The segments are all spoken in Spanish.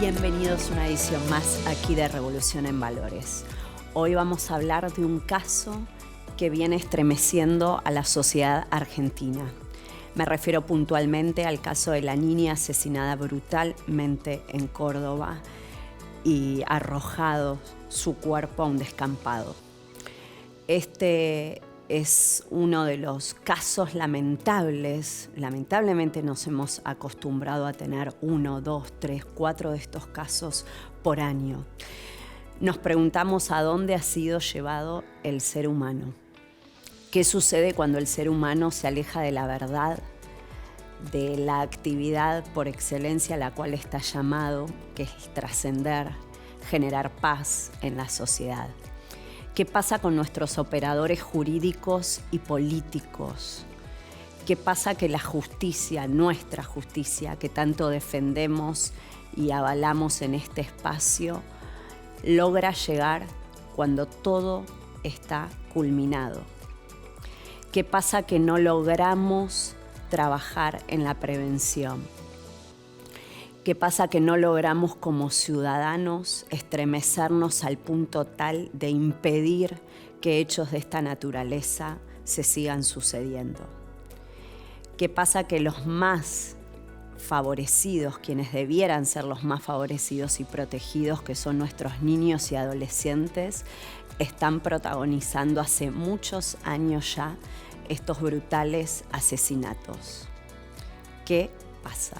Bienvenidos a una edición más aquí de Revolución en Valores. Hoy vamos a hablar de un caso que viene estremeciendo a la sociedad argentina. Me refiero puntualmente al caso de la niña asesinada brutalmente en Córdoba y arrojado su cuerpo a un descampado. Este es uno de los casos lamentables. Lamentablemente nos hemos acostumbrado a tener 1, 2, 3, 4 de estos casos por año. Nos preguntamos a dónde ha sido llevado el ser humano. ¿Qué sucede cuando el ser humano se aleja de la verdad, de la actividad por excelencia a la cual está llamado, que es trascender, generar paz en la sociedad? ¿Qué pasa con nuestros operadores jurídicos y políticos? ¿Qué pasa que la justicia, nuestra justicia, que tanto defendemos y avalamos en este espacio, logra llegar cuando todo está culminado? ¿Qué pasa que no logramos trabajar en la prevención? ¿Qué pasa que no logramos como ciudadanos estremecernos al punto tal de impedir que hechos de esta naturaleza se sigan sucediendo? ¿Qué pasa que los más favorecidos, quienes debieran ser los más favorecidos y protegidos, que son nuestros niños y adolescentes, están protagonizando hace muchos años ya estos brutales asesinatos? ¿Qué pasa?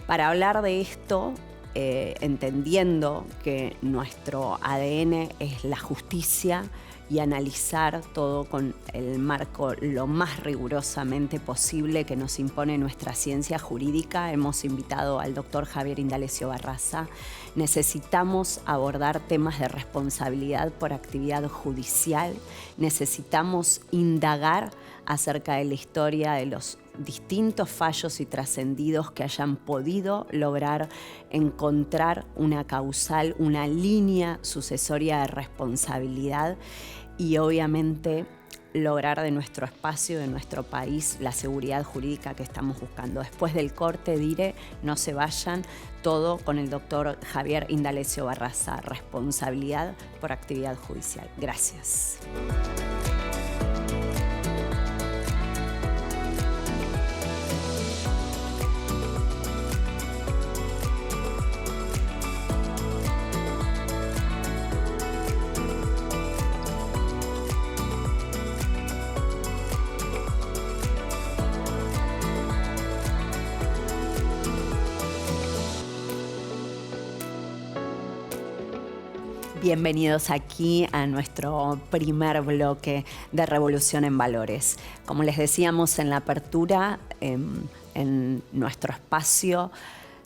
Para hablar de esto, entendiendo que nuestro ADN es la justicia y analizar todo con el marco lo más rigurosamente posible que nos impone nuestra ciencia jurídica, hemos invitado al doctor Javier Indalecio Barraza. Necesitamos abordar temas de responsabilidad por actividad judicial, necesitamos indagar acerca de la historia de los distintos fallos y trascendidos que hayan podido lograr encontrar una causal, una línea sucesoria de responsabilidad y obviamente lograr de nuestro espacio, de nuestro país, la seguridad jurídica que estamos buscando. Después del corte diré, no se vayan, todo con el doctor Javier Indalecio Barraza, responsabilidad por actividad judicial. Gracias. Bienvenidos aquí a nuestro primer bloque de Revolución en Valores. Como les decíamos en la apertura, en nuestro espacio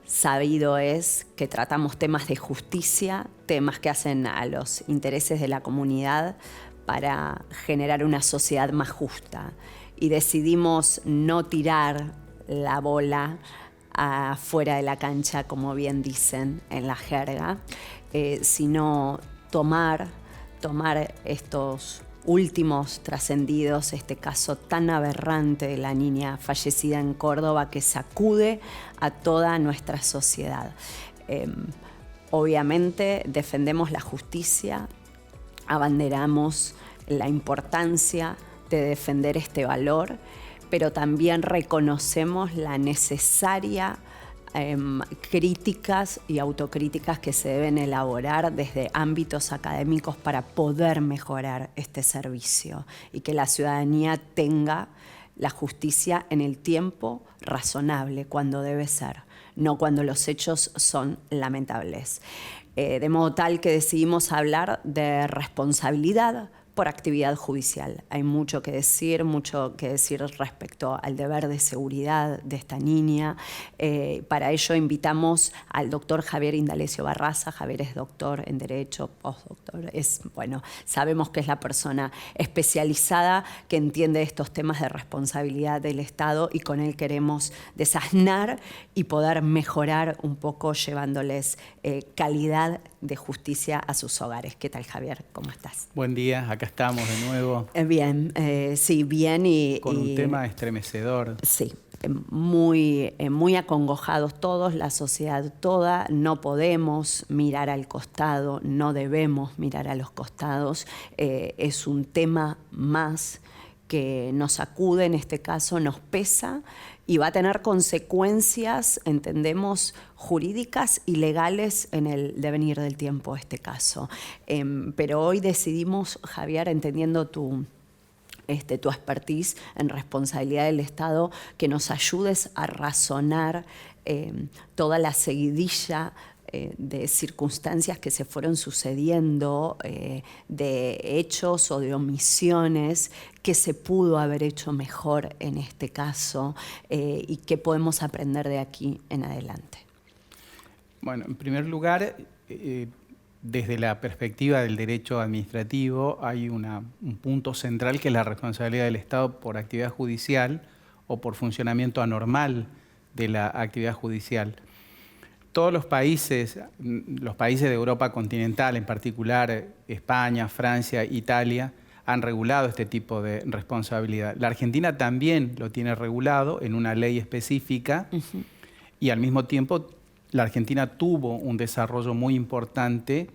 sabido es que tratamos temas de justicia, temas que hacen a los intereses de la comunidad para generar una sociedad más justa. Y decidimos no tirar la bola afuera de la cancha, como bien dicen en la jerga, sino tomar estos últimos trascendidos, este caso tan aberrante de la niña fallecida en Córdoba que sacude a toda nuestra sociedad. Obviamente defendemos la justicia, abanderamos la importancia de defender este valor, pero también reconocemos la necesaria críticas y autocríticas que se deben elaborar desde ámbitos académicos para poder mejorar este servicio y que la ciudadanía tenga la justicia en el tiempo razonable, cuando debe ser, no cuando los hechos son lamentables. De modo tal que decidimos hablar de responsabilidad por actividad judicial. Hay mucho que decir respecto al deber de seguridad de esta niña. Para ello invitamos al doctor Javier Indalecio Barraza. Javier es doctor en Derecho, postdoctor. Sabemos que es la persona especializada que entiende estos temas de responsabilidad del Estado y con él queremos desasnar y poder mejorar un poco llevándoles calidad de justicia a sus hogares. ¿Qué tal, Javier? ¿Cómo estás? Buen día, acá estamos de nuevo. Bien, sí, bien y... Con un tema estremecedor. Sí, muy acongojados todos, la sociedad toda. No podemos mirar al costado, no debemos mirar a los costados. Es un tema más que nos sacude, en este caso nos pesa, y va a tener consecuencias, entendemos, jurídicas y legales en el devenir del tiempo, este caso. Pero hoy decidimos, Javier, entendiendo tu expertise en responsabilidad del Estado, que nos ayudes a razonar toda la seguidilla de circunstancias que se fueron sucediendo, de hechos o de omisiones que se pudo haber hecho mejor en este caso, y qué podemos aprender de aquí en adelante. Bueno, en primer lugar, desde la perspectiva del derecho administrativo hay un punto central que es la responsabilidad del Estado por actividad judicial o por funcionamiento anormal de la actividad judicial. Todos los países de Europa continental, en particular España, Francia, Italia, han regulado este tipo de responsabilidad. La Argentina también lo tiene regulado en una ley específica y al mismo tiempo la Argentina tuvo un desarrollo muy importante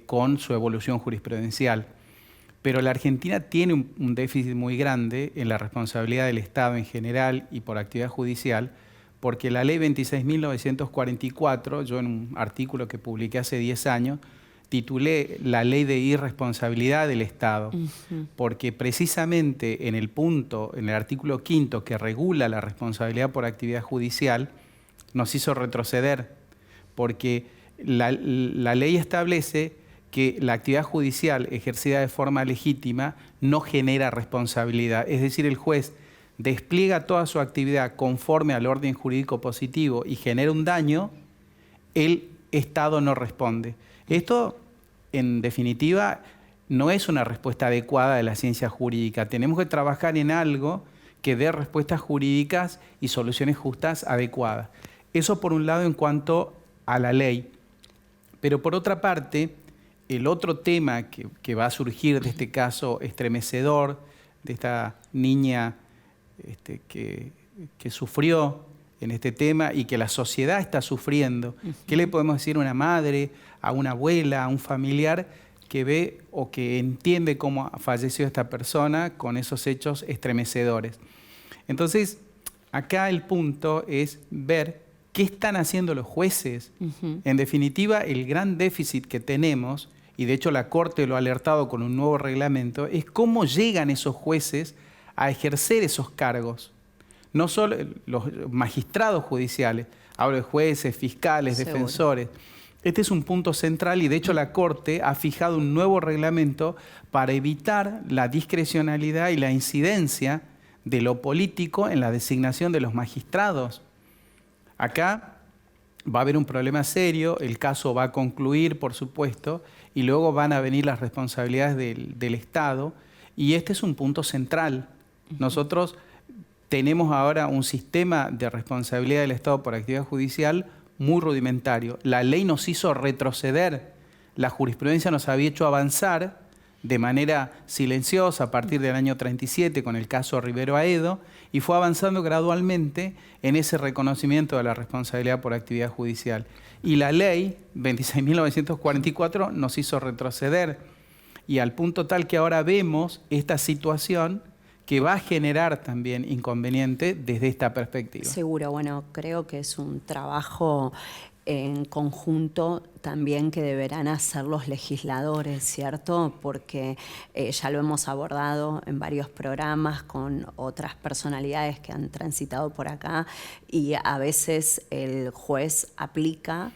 con su evolución jurisprudencial. Pero la Argentina tiene un déficit muy grande en la responsabilidad del Estado en general y por actividad judicial, porque la ley 26.944, yo en un artículo que publiqué hace 10 años, titulé la ley de irresponsabilidad del Estado, porque precisamente en el artículo 5 que regula la responsabilidad por actividad judicial, nos hizo retroceder, porque la ley establece que la actividad judicial ejercida de forma legítima no genera responsabilidad, es decir, el juez despliega toda su actividad conforme al orden jurídico positivo y genera un daño, el Estado no responde. Esto, en definitiva, no es una respuesta adecuada de la ciencia jurídica. Tenemos que trabajar en algo que dé respuestas jurídicas y soluciones justas adecuadas. Eso por un lado en cuanto a la ley. Pero por otra parte, el otro tema que va a surgir de este caso estremecedor, de esta niña que sufrió en este tema y que la sociedad está sufriendo. ¿Qué le podemos decir a una madre, a una abuela, a un familiar que ve o que entiende cómo falleció esta persona con esos hechos estremecedores? Entonces, acá el punto es ver qué están haciendo los jueces. En definitiva, el gran déficit que tenemos, y de hecho la Corte lo ha alertado con un nuevo reglamento, es cómo llegan esos jueces a ejercer esos cargos. No solo los magistrados judiciales, hablo de jueces, fiscales, defensores. Este es un punto central y de hecho la Corte ha fijado un nuevo reglamento para evitar la discrecionalidad y la incidencia de lo político en la designación de los magistrados. Acá va a haber un problema serio, el caso va a concluir, por supuesto, y luego van a venir las responsabilidades del Estado, y este es un punto central. Nosotros tenemos ahora un sistema de responsabilidad del Estado por actividad judicial muy rudimentario. La ley nos hizo retroceder, la jurisprudencia nos había hecho avanzar de manera silenciosa a partir del año 37 con el caso Rivero Aedo, y fue avanzando gradualmente en ese reconocimiento de la responsabilidad por actividad judicial. Y la ley 26.944 nos hizo retroceder, y al punto tal que ahora vemos esta situación que va a generar también inconveniente desde esta perspectiva. Seguro, bueno, creo que es un trabajo en conjunto también que deberán hacer los legisladores, ¿cierto? Porque ya lo hemos abordado en varios programas con otras personalidades que han transitado por acá, y a veces el juez aplica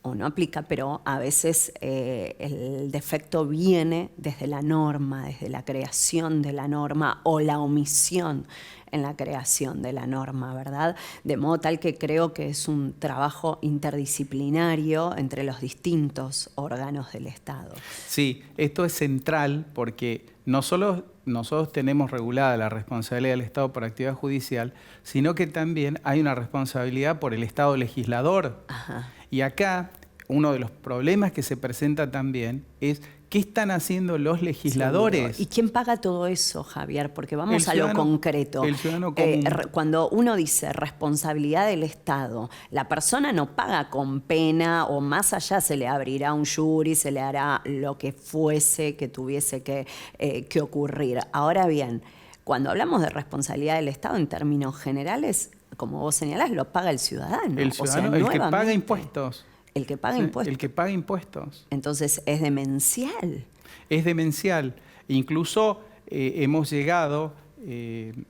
o no aplica, pero a veces el defecto viene desde la norma, desde la creación de la norma o la omisión en la creación de la norma, ¿verdad? De modo tal que creo que es un trabajo interdisciplinario entre los distintos órganos del Estado. Sí, esto es central porque no solo nosotros tenemos regulada la responsabilidad del Estado por actividad judicial, sino que también hay una responsabilidad por el Estado legislador. Ajá. Y acá uno de los problemas que se presenta también es ¿qué están haciendo los legisladores? Seguro. ¿Y quién paga todo eso, Javier? Porque vamos a lo concreto. El ciudadano común. Cuando uno dice responsabilidad del Estado, la persona no paga con pena o más allá se le abrirá un jury, se le hará lo que fuese que tuviese que ocurrir. Ahora bien, cuando hablamos de responsabilidad del Estado en términos generales, como vos señalás, lo paga el ciudadano. El ciudadano, el que paga impuestos. El que paga impuestos. El que paga impuestos. Entonces, es demencial. Es demencial. Incluso hemos llegado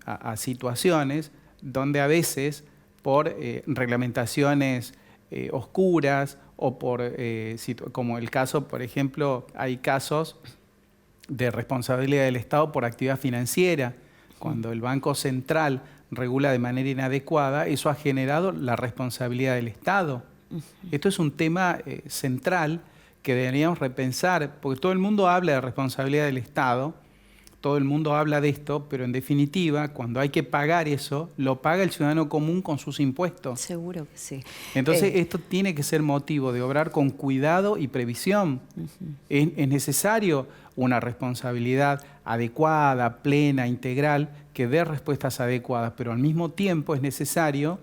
a situaciones donde a veces por reglamentaciones oscuras o por, como el caso, por ejemplo, hay casos de responsabilidad del Estado por actividad financiera. Cuando el Banco Central regula de manera inadecuada, eso ha generado la responsabilidad del Estado. Esto es un tema central que deberíamos repensar, porque todo el mundo habla de responsabilidad del Estado, todo el mundo habla de esto, pero en definitiva, cuando hay que pagar eso, lo paga el ciudadano común con sus impuestos. Seguro que sí. Entonces, esto tiene que ser motivo de obrar con cuidado y previsión. Es necesario una responsabilidad adecuada, plena, integral, que dé respuestas adecuadas, pero al mismo tiempo es necesario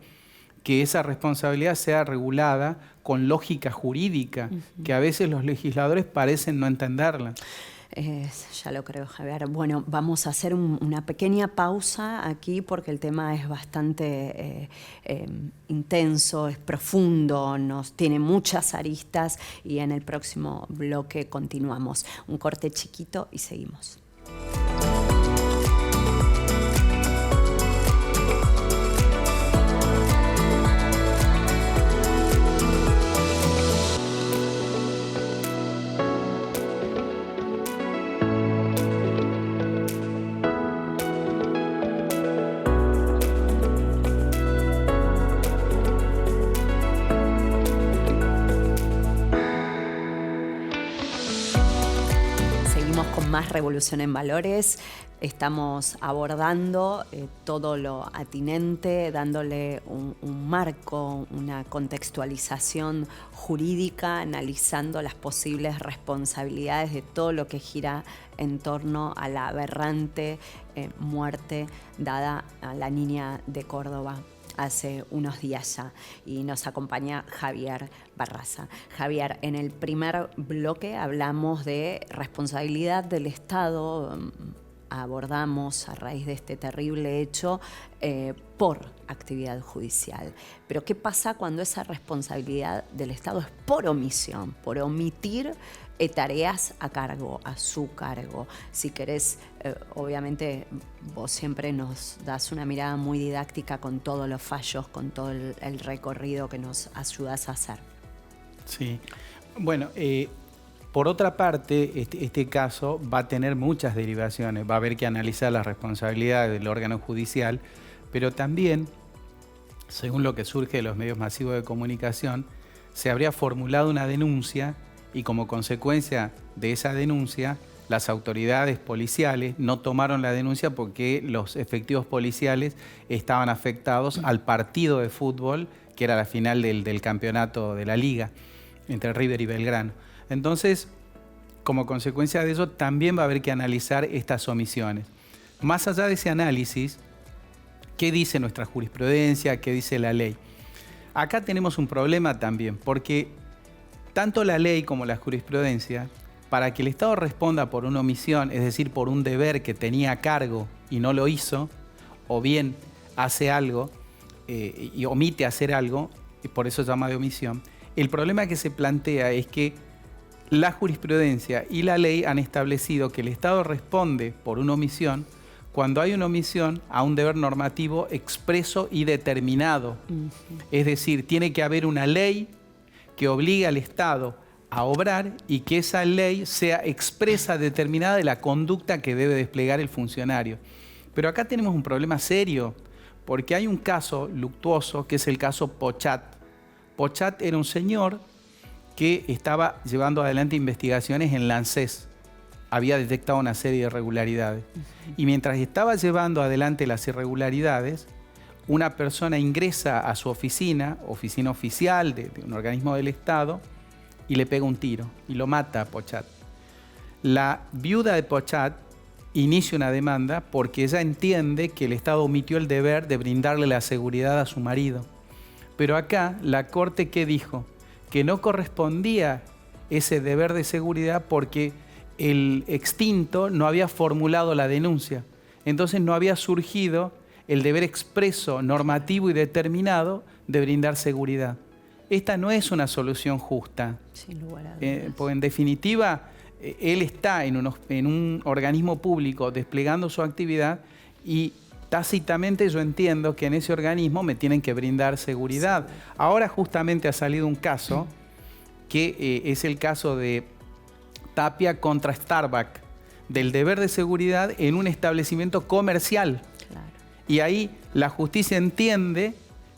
que esa responsabilidad sea regulada con lógica jurídica, que a veces los legisladores parecen no entenderla. Ya lo creo, Javier. Bueno, vamos a hacer una pequeña pausa aquí porque el tema es bastante intenso, es profundo, tiene muchas aristas y en el próximo bloque continuamos. Un corte chiquito y seguimos. Más Revolución en Valores. Estamos abordando todo lo atinente, dándole un marco, una contextualización jurídica, analizando las posibles responsabilidades de todo lo que gira en torno a la aberrante muerte dada a la niña de Córdoba hace unos días ya, y nos acompaña Javier Barraza. Javier, en el primer bloque hablamos de responsabilidad del Estado, abordamos a raíz de este terrible hecho por actividad judicial. Pero ¿qué pasa cuando esa responsabilidad del Estado es por omisión, por omitir tareas a cargo, a su cargo? Si querés, obviamente vos siempre nos das una mirada muy didáctica con todos los fallos, con todo el recorrido que nos ayudas a hacer. Sí, bueno, por otra parte, este caso va a tener muchas derivaciones, va a haber que analizar las responsabilidades del órgano judicial, pero también, según lo que surge de los medios masivos de comunicación, se habría formulado una denuncia y como consecuencia de esa denuncia, las autoridades policiales no tomaron la denuncia porque los efectivos policiales estaban afectados al partido de fútbol, que era la final del campeonato de la Liga, entre River y Belgrano. Entonces, como consecuencia de eso, también va a haber que analizar estas omisiones. Más allá de ese análisis, ¿qué dice nuestra jurisprudencia? ¿Qué dice la ley? Acá tenemos un problema también, porque tanto la ley como la jurisprudencia, para que el Estado responda por una omisión, es decir, por un deber que tenía a cargo y no lo hizo, o bien hace algo y omite hacer algo, y por eso se llama de omisión, el problema que se plantea es que la jurisprudencia y la ley han establecido que el Estado responde por una omisión cuando hay una omisión a un deber normativo expreso y determinado. Es decir, tiene que haber una ley que obligue al Estado a obrar y que esa ley sea expresa, determinada de la conducta que debe desplegar el funcionario. Pero acá tenemos un problema serio, porque hay un caso luctuoso que es el caso Pochat. Pochat era un señor que estaba llevando adelante investigaciones en la ANSES. Había detectado una serie de irregularidades. Y mientras estaba llevando adelante las irregularidades, una persona ingresa a su oficina oficial de un organismo del Estado, y le pega un tiro y lo mata a Pochat. La viuda de Pochat inicia una demanda porque ella entiende que el Estado omitió el deber de brindarle la seguridad a su marido. Pero acá la Corte, ¿qué dijo? Que no correspondía ese deber de seguridad porque el extinto no había formulado la denuncia. Entonces no había surgido el deber expreso, normativo y determinado de brindar seguridad. Esta no es una solución justa. Sin lugar a dudas. Porque en definitiva, él está en un organismo público desplegando su actividad y tácitamente yo entiendo que en ese organismo me tienen que brindar seguridad. Sí. Ahora justamente ha salido un caso que es el caso de Tapia contra Starbucks, del deber de seguridad en un establecimiento comercial. Claro. Y ahí la justicia entiende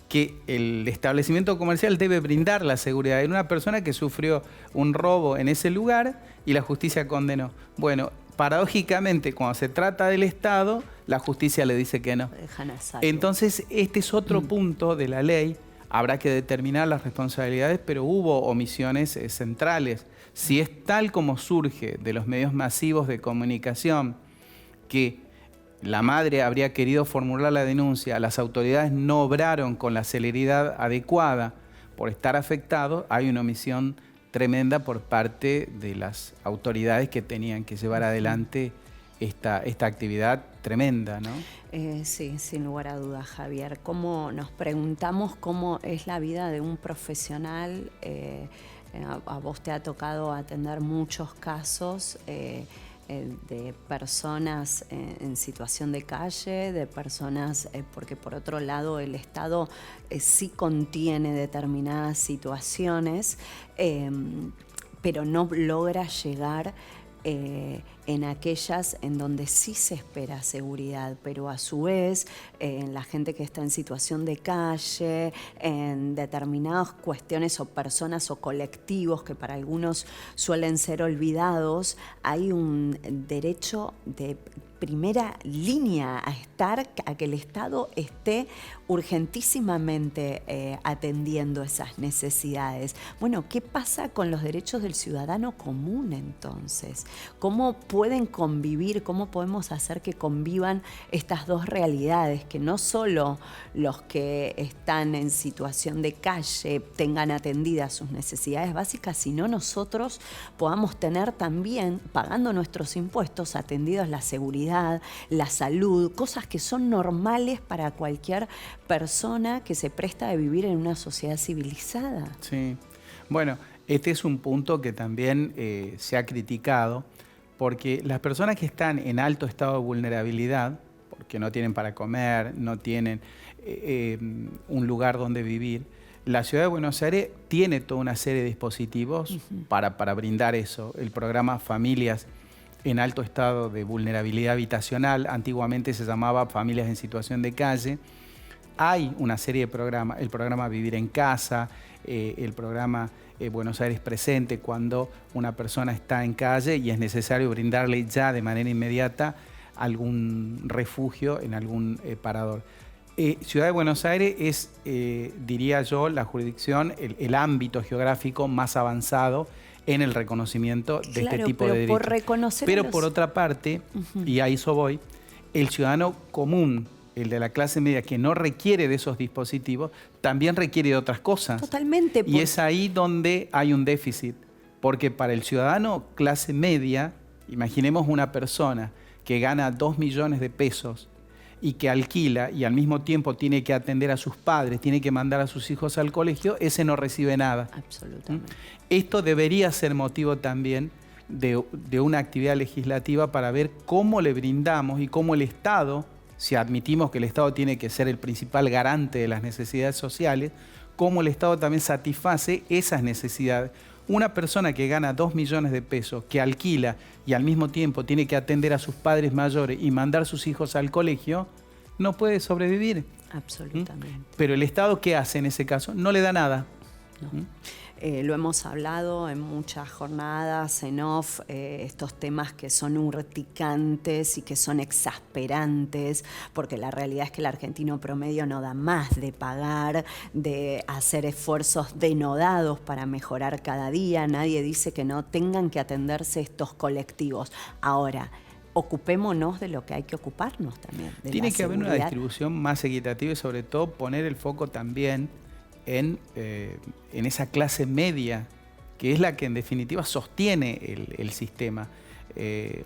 que el establecimiento comercial debe brindar la seguridad. Era una persona que sufrió un robo en ese lugar y la justicia condenó. Bueno, paradójicamente, cuando se trata del Estado, la justicia le dice que no. Entonces, este es otro punto de la ley. Habrá que determinar las responsabilidades, pero hubo omisiones centrales. Si es tal como surge de los medios masivos de comunicación, que la madre habría querido formular la denuncia, las autoridades no obraron con la celeridad adecuada por estar afectados, hay una omisión tremenda por parte de las autoridades que tenían que llevar adelante esta actividad tremenda, ¿no? Sí, sin lugar a dudas, Javier. ¿Cómo nos preguntamos cómo es la vida de un profesional? A vos te ha tocado atender muchos casos de personas en situación de calle, de personas, porque por otro lado el Estado sí contiene determinadas situaciones, pero no logra llegar en aquellas en donde sí se espera seguridad, pero a su vez en la gente que está en situación de calle, en determinadas cuestiones o personas o colectivos que para algunos suelen ser olvidados, hay un derecho de primera línea a que el Estado esté urgentísimamente atendiendo esas necesidades. Bueno, ¿qué pasa con los derechos del ciudadano común entonces? ¿Cómo pueden convivir? ¿Cómo podemos hacer que convivan estas dos realidades? Que no solo los que están en situación de calle tengan atendidas sus necesidades básicas, sino nosotros podamos tener también, pagando nuestros impuestos, atendidos la seguridad, la salud, cosas que son normales para cualquier persona que se presta de vivir en una sociedad civilizada. Sí, bueno, este es un punto que también se ha criticado, porque las personas que están en alto estado de vulnerabilidad, porque no tienen para comer, no tienen un lugar donde vivir, la Ciudad de Buenos Aires tiene toda una serie de dispositivos para brindar eso. El programa Familias en alto estado de vulnerabilidad habitacional, antiguamente se llamaba Familias en situación de calle. Hay una serie de programas, el programa Vivir en Casa, el programa Buenos Aires Presente, cuando una persona está en calle y es necesario brindarle ya de manera inmediata algún refugio en algún parador. Ciudad de Buenos Aires es, diría yo, la jurisdicción, el ámbito geográfico más avanzado en el reconocimiento de este tipo de derechos. Pero por otra parte, y a eso voy, el ciudadano común, el de la clase media que no requiere de esos dispositivos, también requiere de otras cosas. Totalmente. Y es ahí donde hay un déficit, porque para el ciudadano clase media, imaginemos una persona que gana 2 millones de pesos y que alquila y al mismo tiempo tiene que atender a sus padres, tiene que mandar a sus hijos al colegio, ese no recibe nada. Absolutamente. Esto debería ser motivo también de una actividad legislativa para ver cómo le brindamos y cómo el Estado, si admitimos que el Estado tiene que ser el principal garante de las necesidades sociales, cómo el Estado también satisface esas necesidades. Una persona que gana 2 millones de pesos, que alquila y al mismo tiempo tiene que atender a sus padres mayores y mandar a sus hijos al colegio, no puede sobrevivir. Absolutamente. Pero el Estado, ¿qué hace en ese caso? No le da nada. No. Lo hemos hablado en muchas jornadas, en off, estos temas que son urticantes y que son exasperantes, porque la realidad es que el argentino promedio no da más de pagar, de hacer esfuerzos denodados para mejorar cada día. Nadie dice que no tengan que atenderse estos colectivos. Ahora, ocupémonos de lo que hay que ocuparnos también. Tiene que haber una distribución más equitativa y sobre todo poner el foco también en esa clase media, que es la que en definitiva sostiene el sistema.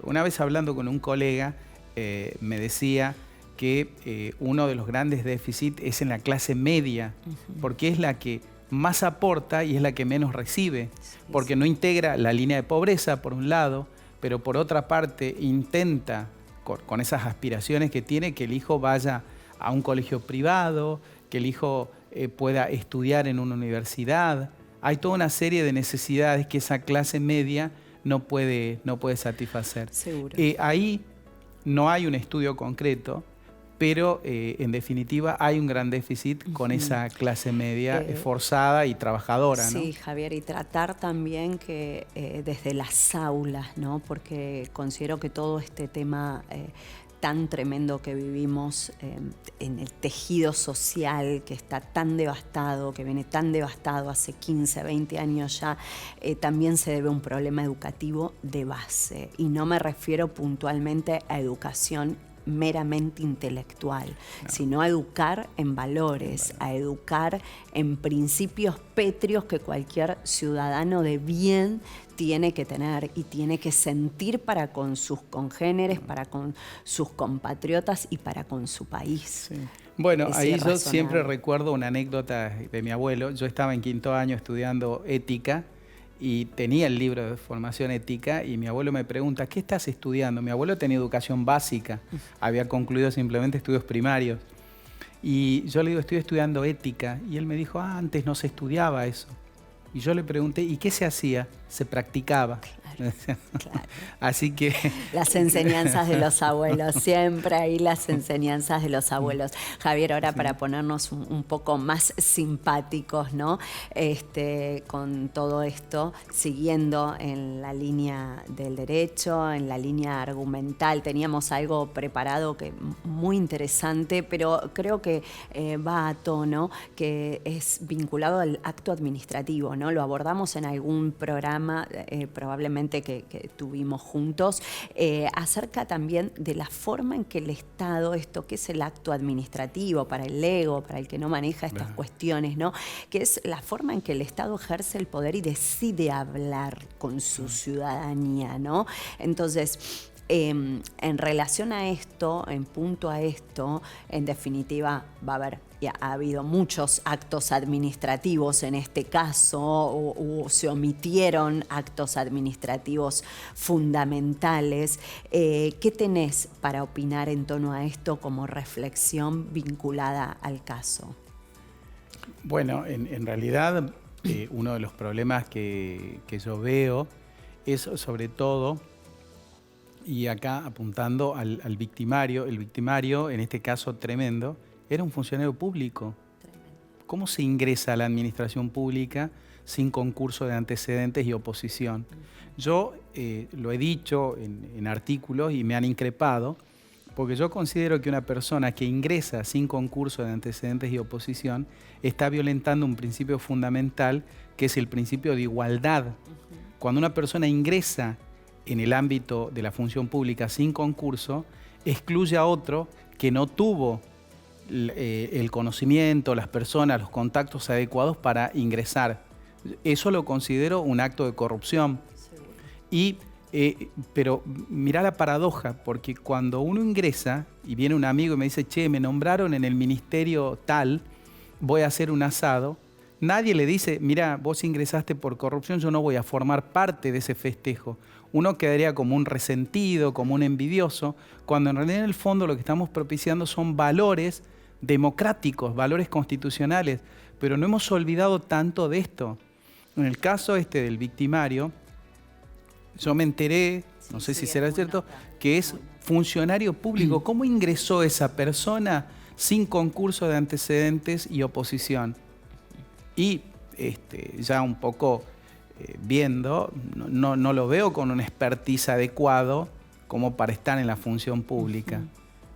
Una vez hablando con un colega, me decía que uno de los grandes déficits es en la clase media, porque es la que más aporta y es la que menos recibe, porque no integra la línea de pobreza, por un lado, pero por otra parte intenta, con esas aspiraciones que tiene, que el hijo vaya a un colegio privado, que el hijo pueda estudiar en una universidad. Hay toda una serie de necesidades que esa clase media no puede satisfacer. Seguro. Ahí no hay un estudio concreto, pero en definitiva hay un gran déficit con esa clase media esforzada y trabajadora, ¿no? Sí, Javier, y tratar también que desde las aulas, ¿no? Porque considero que todo este tema tan tremendo que vivimos en el tejido social, que está tan devastado, que viene tan devastado hace 15, 20 años ya, también se debe a un problema educativo de base. Y no me refiero puntualmente a educación meramente intelectual, sino a educar en valores, a educar en principios pétreos que cualquier ciudadano de bien tiene que tener y tiene que sentir para con sus congéneres, para con sus compatriotas y para con su país. Sí. Bueno, ahí yo siempre recuerdo una anécdota de mi abuelo. Yo estaba en 5º año estudiando ética y tenía el libro de formación ética y mi abuelo me pregunta, ¿qué estás estudiando? Mi abuelo tenía educación básica, había concluido simplemente estudios primarios. Y yo le digo, estoy estudiando ética. Y él me dijo, antes no se estudiaba eso. Y yo le pregunté, ¿y qué se hacía? Se practicaba. Claro, claro. Así que... Las enseñanzas de los abuelos, siempre ahí las enseñanzas de los abuelos. Javier, ahora para ponernos un poco más simpáticos, ¿no? Con todo esto, siguiendo en la línea del derecho, en la línea argumental, teníamos algo preparado que muy interesante, pero creo que va a tono, que es vinculado al acto administrativo, ¿no? Lo abordamos en algún programa, probablemente que tuvimos juntos, acerca también de la forma en que el Estado, esto que es el acto administrativo para el ego, para el que no maneja estas cuestiones, ¿no? Que es la forma en que el Estado ejerce el poder y decide hablar con su ciudadanía, ¿no? Entonces, en relación a esto, en punto a esto, en definitiva va a haber, ya ha habido muchos actos administrativos en este caso, o se omitieron actos administrativos fundamentales. ¿Qué tenés para opinar en torno a esto como reflexión vinculada al caso? Bueno, en realidad uno de los problemas que yo veo es sobre todo, y acá apuntando al victimario, el victimario, en este caso tremendo, era un funcionario público. ¿Cómo se ingresa a la administración pública sin concurso de antecedentes y oposición? Yo lo he dicho en artículos y me han increpado, porque yo considero que una persona que ingresa sin concurso de antecedentes y oposición está violentando un principio fundamental, que es el principio de igualdad. Cuando una persona ingresa en el ámbito de la función pública sin concurso, excluye a otro que no tuvo el conocimiento, las personas, los contactos adecuados para ingresar. Eso lo considero un acto de corrupción. Pero mirá la paradoja, porque cuando uno ingresa y viene un amigo y me dice, che, me nombraron en el ministerio tal, voy a hacer un asado, nadie le dice, mira, vos ingresaste por corrupción, yo no voy a formar parte de ese festejo. Uno quedaría como un resentido, como un envidioso, cuando en realidad en el fondo lo que estamos propiciando son valores democráticos, valores constitucionales, pero no hemos olvidado tanto de esto. En el caso del victimario, yo me enteré, no sé si será cierto, que es funcionario público. ¿Cómo ingresó esa persona sin concurso de antecedentes y oposición? Y ya un poco viendo, no lo veo con un expertise adecuado como para estar en la función pública.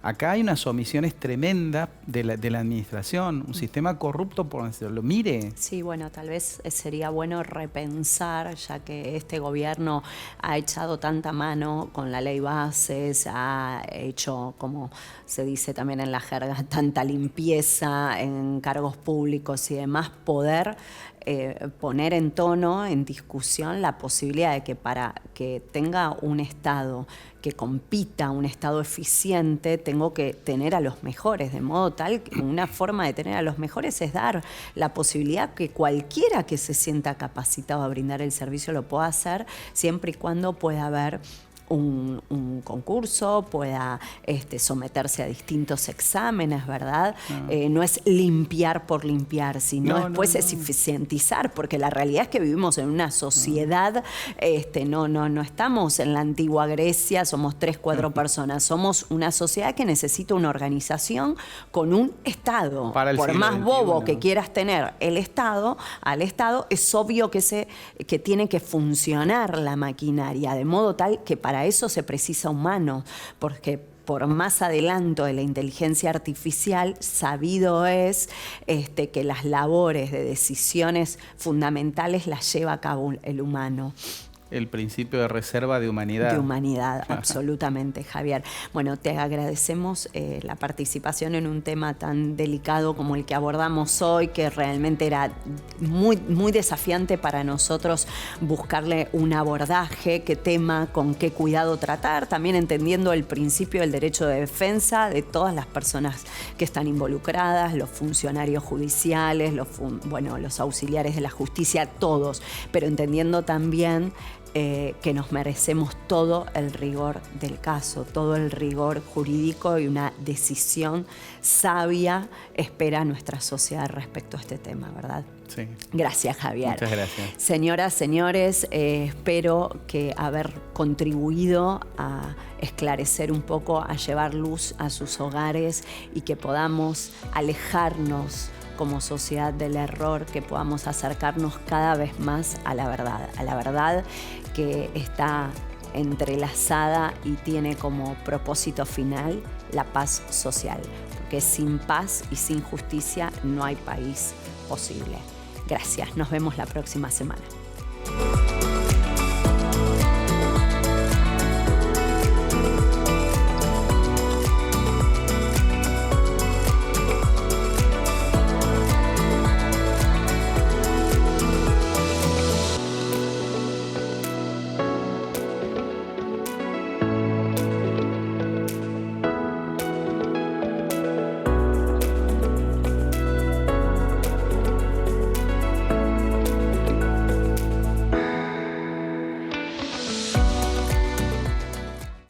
Acá hay unas omisiones tremendas de la administración, un sistema corrupto por donde se lo mire. Sí, bueno, tal vez sería bueno repensar, ya que este gobierno ha echado tanta mano con la ley bases, ha hecho, como se dice también en la jerga, tanta limpieza en cargos públicos y demás, poder poner en tono, en discusión, la posibilidad de que para que tenga un Estado que compita, un Estado eficiente, tengo que tener a los mejores, de modo tal que una forma de tener a los mejores es dar la posibilidad que cualquiera que se sienta capacitado a brindar el servicio lo pueda hacer, siempre y cuando pueda haber un concurso, pueda someterse a distintos exámenes, ¿verdad? No es limpiar por limpiar, sino después es eficientizar, porque la realidad es que vivimos en una sociedad, no estamos en la antigua Grecia, somos 3, 4 personas, somos una sociedad que necesita una organización con un Estado. Por más bobo que quieras tener al Estado, es obvio que tiene que funcionar la maquinaria, de modo tal que para eso se precisa humano, porque por más adelanto de la inteligencia artificial, sabido es que las labores de decisiones fundamentales las lleva a cabo el humano. El principio de reserva de humanidad. De humanidad, absolutamente, Javier. Bueno, te agradecemos la participación en un tema tan delicado como el que abordamos hoy, que realmente era muy, muy desafiante para nosotros buscarle un abordaje, qué tema, con qué cuidado tratar, también entendiendo el principio del derecho de defensa de todas las personas que están involucradas, los funcionarios judiciales, los auxiliares de la justicia, todos, pero entendiendo también que nos merecemos todo el rigor del caso, todo el rigor jurídico, y una decisión sabia espera a nuestra sociedad respecto a este tema, ¿verdad? Sí. Gracias, Javier. Muchas gracias. Señoras, señores, espero que haber contribuido a esclarecer un poco, a llevar luz a sus hogares y que podamos alejarnos como sociedad del error, que podamos acercarnos cada vez más a la verdad que está entrelazada y tiene como propósito final la paz social, porque sin paz y sin justicia no hay país posible. Gracias, nos vemos la próxima semana.